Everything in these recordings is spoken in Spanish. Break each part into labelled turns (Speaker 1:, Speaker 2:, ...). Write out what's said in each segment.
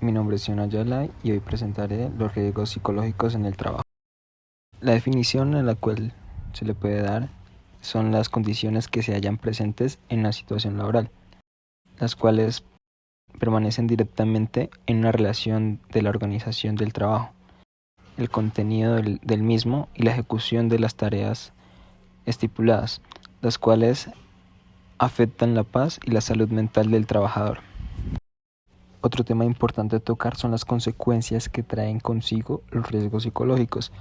Speaker 1: Mi nombre es Sion Ayala y hoy presentaré los riesgos psicológicos en el trabajo. La definición a la cual se le puede dar son las condiciones que se hallan presentes en la situación laboral, las cuales permanecen directamente en una relación de la organización del trabajo, el contenido del mismo y la ejecución de las tareas estipuladas, las cuales afectan la paz y la salud mental del trabajador. Otro tema importante a tocar son las consecuencias que traen consigo los riesgos psicológicos,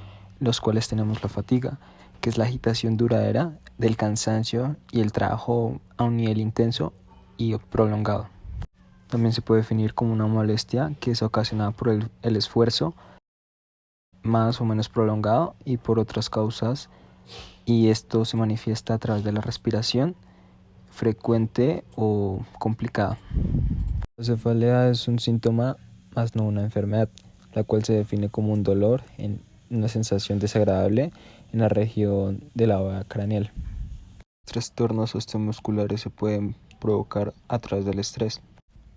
Speaker 1: los cuales tenemos la fatiga, que es la agitación duradera del cansancio y el trabajo a un nivel intenso y prolongado. También se puede definir como una molestia que es ocasionada por el esfuerzo más o menos prolongado y por otras causas, y esto se manifiesta a través de la respiración frecuente o complicada. La cefalea es un síntoma, más no una enfermedad, la cual se define como un dolor, en una sensación desagradable en la región de la bóveda craneal. Trastornos osteomusculares se pueden provocar a través del estrés.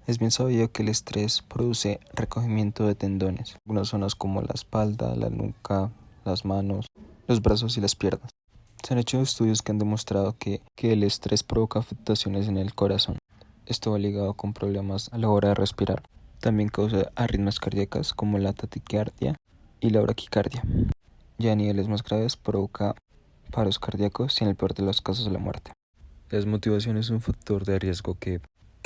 Speaker 1: Es bien sabido que el estrés produce recogimiento de tendones, algunas zonas como la espalda, la nuca, las manos, los brazos y las piernas. Se han hecho estudios que han demostrado que el estrés provoca afectaciones en el corazón. Esto va ligado con problemas a la hora de respirar. También causa arritmias cardíacas como la taquicardia y la braquicardia. Ya a niveles más graves provoca paros cardíacos y en el peor de los casos la muerte. La desmotivación es un factor de riesgo que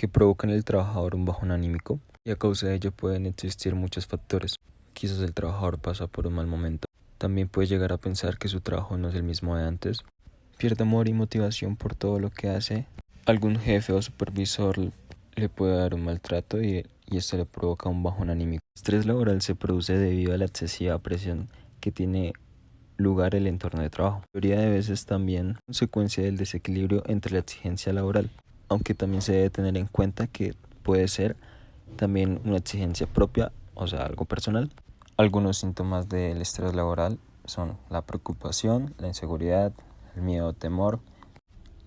Speaker 1: provoca en el trabajador un bajón anímico, y a causa de ello pueden existir muchos factores. Quizás el trabajador pasa por un mal momento. También puede llegar a pensar que su trabajo no es el mismo de antes. Pierde amor y motivación por todo lo que hace. Algún jefe o supervisor le puede dar un maltrato y esto le provoca un bajón anímico. El estrés laboral se produce debido a la excesiva presión que tiene lugar el entorno de trabajo. La mayoría de veces también consecuencia del desequilibrio entre la exigencia laboral, aunque también se debe tener en cuenta que puede ser también una exigencia propia, o sea, algo personal. Algunos síntomas del estrés laboral son la preocupación, la inseguridad, el miedo o temor,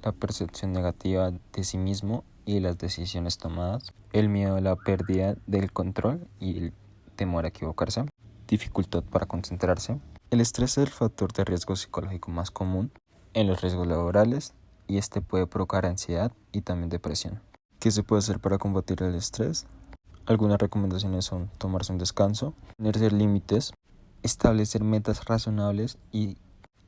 Speaker 1: la percepción negativa de sí mismo y las decisiones tomadas, el miedo a la pérdida del control y el temor a equivocarse, dificultad para concentrarse. El estrés es el factor de riesgo psicológico más común en los riesgos laborales y este puede provocar ansiedad y también depresión. ¿Qué se puede hacer para combatir el estrés? Algunas recomendaciones son tomarse un descanso, ponerse límites, establecer metas razonables y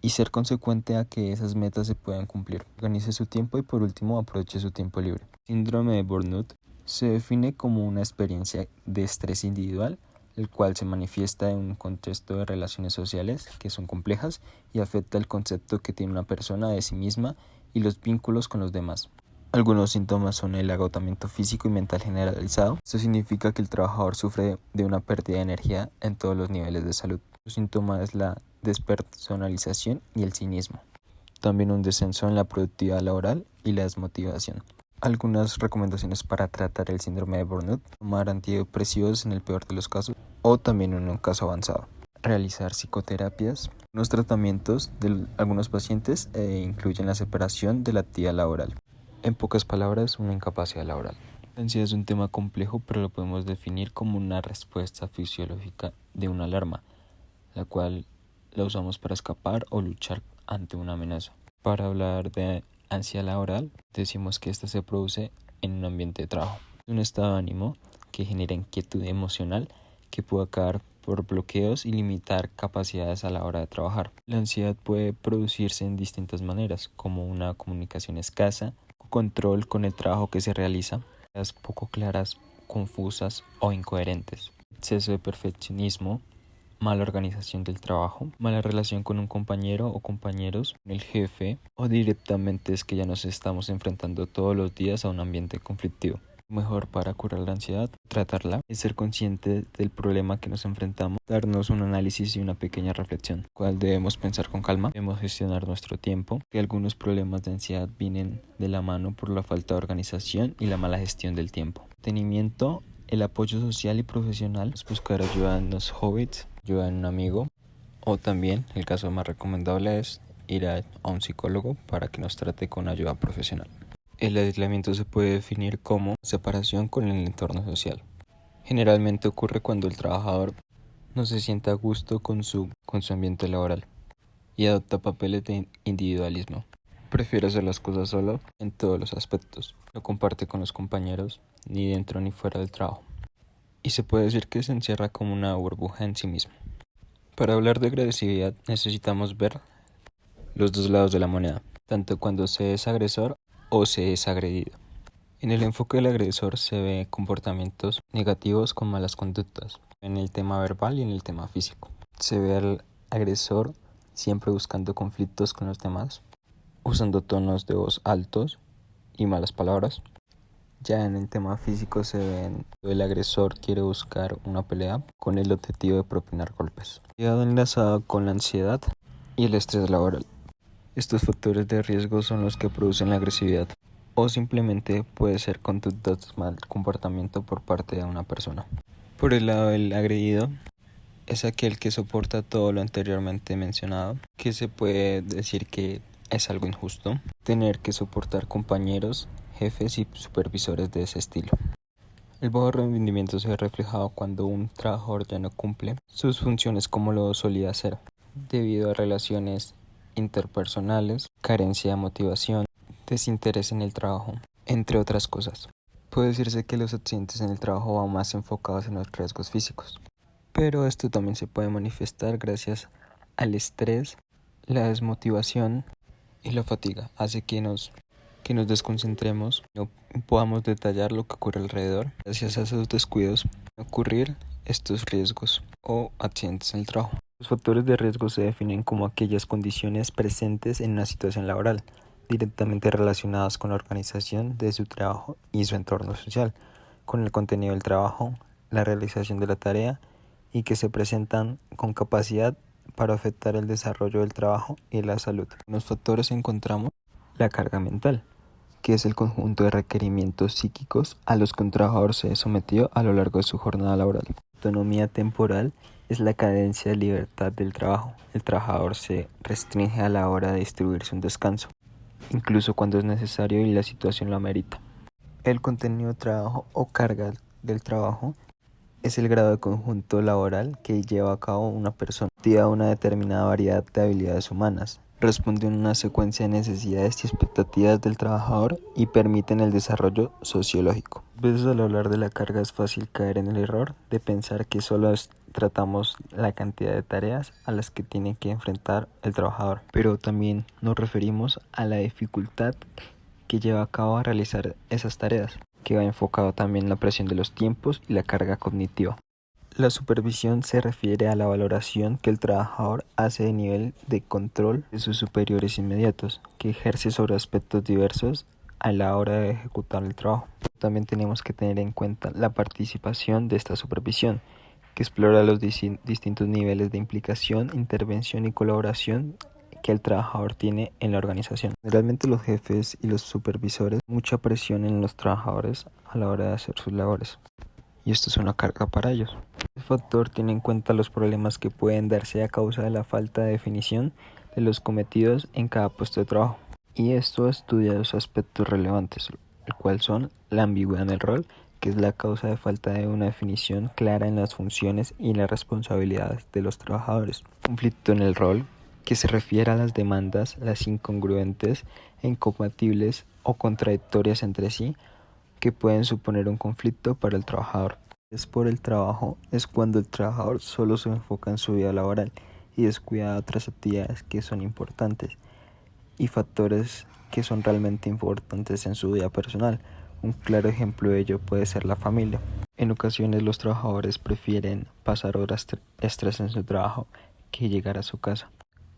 Speaker 1: ser consecuente a que esas metas se puedan cumplir. Organice su tiempo y por último aproveche su tiempo libre. Síndrome de burnout se define como una experiencia de estrés individual, el cual se manifiesta en un contexto de relaciones sociales que son complejas y afecta el concepto que tiene una persona de sí misma y los vínculos con los demás. Algunos síntomas son el agotamiento físico y mental generalizado. Esto significa que el trabajador sufre de una pérdida de energía en todos los niveles de salud. Otro síntoma es la despersonalización y el cinismo. También un descenso en la productividad laboral y la desmotivación. Algunas recomendaciones para tratar el síndrome de burnout: tomar antidepresivos en el peor de los casos o también en un caso avanzado. Realizar psicoterapias. Los tratamientos de algunos pacientes incluyen la separación de la actividad laboral. En pocas palabras, una incapacidad laboral. La ansiedad es un tema complejo, pero lo podemos definir como una respuesta fisiológica de una alarma, la cual la usamos para escapar o luchar ante una amenaza. Para hablar de ansiedad laboral, decimos que esta se produce en un ambiente de trabajo. Es un estado de ánimo que genera inquietud emocional que puede acabar por bloqueos y limitar capacidades a la hora de trabajar. La ansiedad puede producirse en distintas maneras, como una comunicación escasa, control con el trabajo que se realiza, ideas poco claras, confusas o incoherentes, exceso de perfeccionismo, mala organización del trabajo, mala relación con un compañero o compañeros, con el jefe, o directamente es que ya nos estamos enfrentando todos los días a un ambiente conflictivo. Lo mejor para curar la ansiedad, tratarla, es ser consciente del problema que nos enfrentamos, darnos un análisis y una pequeña reflexión, cual debemos pensar con calma, debemos gestionar nuestro tiempo, que algunos problemas de ansiedad vienen de la mano por la falta de organización y la mala gestión del tiempo. Tenimiento, el apoyo social y profesional, es buscar ayuda en los hobbies, ayuda en un amigo, o también el caso más recomendable es ir a un psicólogo para que nos trate con ayuda profesional. El aislamiento se puede definir como separación con el entorno social. Generalmente ocurre cuando el trabajador no se siente a gusto con su ambiente laboral y adopta papeles de individualismo. Prefiere hacer las cosas solo en todos los aspectos. No comparte con los compañeros ni dentro ni fuera del trabajo. Y se puede decir que se encierra como una burbuja en sí mismo. Para hablar de agresividad necesitamos ver los dos lados de la moneda, tanto cuando se es agresor o se es agredido. En el enfoque del agresor se ve comportamientos negativos con malas conductas, en el tema verbal y en el tema físico. Se ve al agresor siempre buscando conflictos con los demás, usando tonos de voz altos y malas palabras. Ya en el tema físico se ve el agresor quiere buscar una pelea con el objetivo de propinar golpes. Quedado enlazado con la ansiedad y el estrés laboral. Estos factores de riesgo son los que producen la agresividad, o simplemente puede ser conductas mal comportamiento por parte de una persona. Por el lado del agredido, es aquel que soporta todo lo anteriormente mencionado, que se puede decir que es algo injusto, tener que soportar compañeros, jefes y supervisores de ese estilo. El bajo rendimiento se ve reflejado cuando un trabajador ya no cumple sus funciones como lo solía hacer, debido a relaciones interpersonales, carencia de motivación, desinterés en el trabajo, entre otras cosas. Puede decirse que los accidentes en el trabajo van más enfocados en los riesgos físicos, pero esto también se puede manifestar gracias al estrés, la desmotivación y la fatiga. Hace que nos desconcentremos, no podamos detallar lo que ocurre alrededor. Gracias a esos descuidos pueden ocurrir estos riesgos o accidentes en el trabajo. Los factores de riesgo se definen como aquellas condiciones presentes en una situación laboral, directamente relacionadas con la organización de su trabajo y su entorno social, con el contenido del trabajo, la realización de la tarea y que se presentan con capacidad para afectar el desarrollo del trabajo y la salud. En los factores encontramos la carga mental, que es el conjunto de requerimientos psíquicos a los que un trabajador se sometió a lo largo de su jornada laboral. Autonomía temporal es la cadencia de libertad del trabajo. El trabajador se restringe a la hora de distribuirse un descanso, incluso cuando es necesario y la situación lo amerita. El contenido de trabajo o carga del trabajo es el grado de conjunto laboral que lleva a cabo una persona. Activa una determinada variedad de habilidades humanas, responden a una secuencia de necesidades y expectativas del trabajador y permiten el desarrollo sociológico. A veces al hablar de la carga es fácil caer en el error de pensar que solo tratamos la cantidad de tareas a las que tiene que enfrentar el trabajador, pero también nos referimos a la dificultad que lleva a cabo a realizar esas tareas, que va enfocado también en la presión de los tiempos y la carga cognitiva. La supervisión se refiere a la valoración que el trabajador hace de nivel de control de sus superiores inmediatos, que ejerce sobre aspectos diversos a la hora de ejecutar el trabajo. También tenemos que tener en cuenta la participación de esta supervisión, que explora los distintos niveles de implicación, intervención y colaboración que el trabajador tiene en la organización. Generalmente los jefes y los supervisores mucha presión en los trabajadores a la hora de hacer sus labores, y esto es una carga para ellos. Este factor tiene en cuenta los problemas que pueden darse a causa de la falta de definición de los cometidos en cada puesto de trabajo, y esto estudia los aspectos relevantes, el cual son la ambigüedad en el rol, que es la causa de falta de una definición clara en las funciones y las responsabilidades de los trabajadores. Conflicto en el rol, que se refiere a las demandas, las incongruentes e incompatibles o contradictorias entre sí, que pueden suponer un conflicto para el trabajador. Es por el trabajo, es cuando el trabajador solo se enfoca en su vida laboral y descuida otras actividades que son importantes y factores que son realmente importantes en su vida personal. Un claro ejemplo de ello puede ser la familia. En ocasiones los trabajadores prefieren pasar horas extras en su trabajo que llegar a su casa.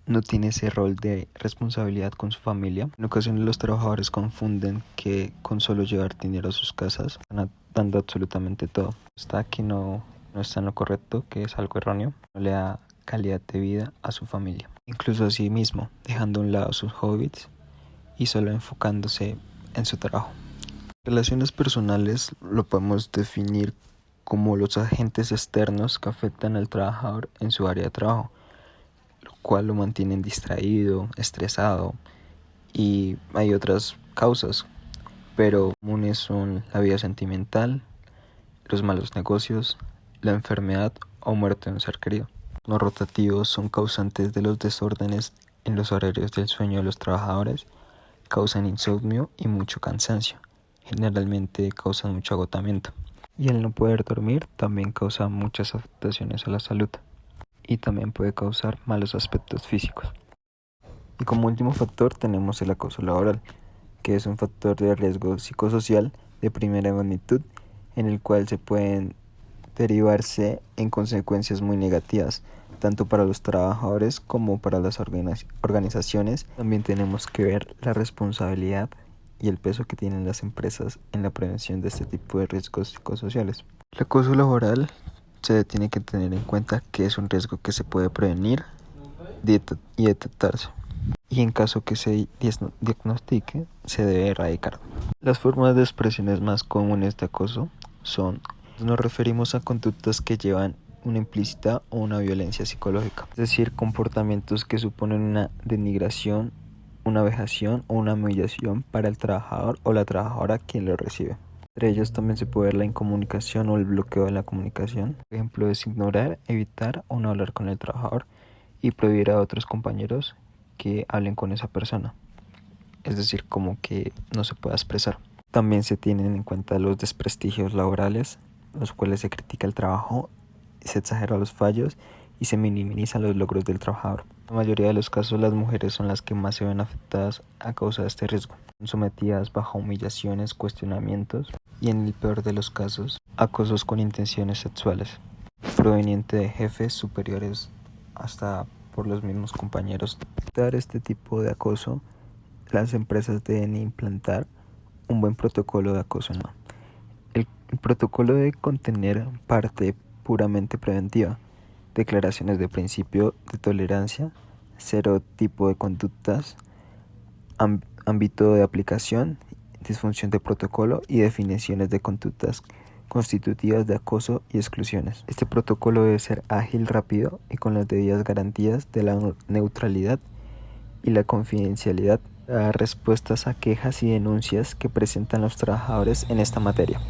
Speaker 1: No tiene ese rol de responsabilidad con su familia. En ocasiones los trabajadores confunden que con solo llevar dinero a sus casas están dando absolutamente todo. Está que no está en lo correcto, que es algo erróneo. No le da calidad de vida a su familia. Incluso a sí mismo, dejando a un lado sus hobbies y solo enfocándose en su trabajo. Relaciones personales lo podemos definir como los agentes externos que afectan al trabajador en su área de trabajo, lo cual lo mantienen distraído, estresado, y hay otras causas, pero comunes son la vida sentimental, los malos negocios, la enfermedad o muerte de un ser querido. Los rotativos son causantes de los desórdenes en los horarios del sueño de los trabajadores, causan insomnio y mucho cansancio. Generalmente causan mucho agotamiento. Y el no poder dormir también causa muchas afectaciones a la salud y también puede causar malos aspectos físicos. Y como último factor tenemos el acoso laboral, que es un factor de riesgo psicosocial de primera magnitud en el cual se pueden derivarse en consecuencias muy negativas, tanto para los trabajadores como para las organizaciones. También tenemos que ver la responsabilidad y el peso que tienen las empresas en la prevención de este tipo de riesgos psicosociales. El acoso laboral se tiene que tener en cuenta que es un riesgo que se puede prevenir y detectarse, y en caso que se diagnostique, se debe erradicar. Las formas de expresiones más comunes de acoso son: nos referimos a conductas que llevan una implícita o una violencia psicológica, es decir, comportamientos que suponen una denigración, una vejación o una humillación para el trabajador o la trabajadora quien lo recibe. Entre ellos también se puede ver la incomunicación o el bloqueo de la comunicación. Por ejemplo, es ignorar, evitar o no hablar con el trabajador y prohibir a otros compañeros que hablen con esa persona, es decir, como que no se pueda expresar. También se tienen en cuenta los desprestigios laborales, los cuales se critica el trabajo, se exagera los fallos y se minimizan los logros del trabajador. En la mayoría de los casos las mujeres son las que más se ven afectadas a causa de este riesgo, son sometidas bajo humillaciones, cuestionamientos y en el peor de los casos, acosos con intenciones sexuales, proveniente de jefes superiores hasta por los mismos compañeros. Para evitar este tipo de acoso, las empresas deben implantar un buen protocolo de acoso. El protocolo debe contener parte puramente preventiva, declaraciones de principio de tolerancia, cero tipo de conductas, ámbito de aplicación, disfunción de protocolo y definiciones de conductas constitutivas de acoso y exclusiones. Este protocolo debe ser ágil, rápido y con las debidas garantías de la neutralidad y la confidencialidad, a respuestas a quejas y denuncias que presentan los trabajadores en esta materia.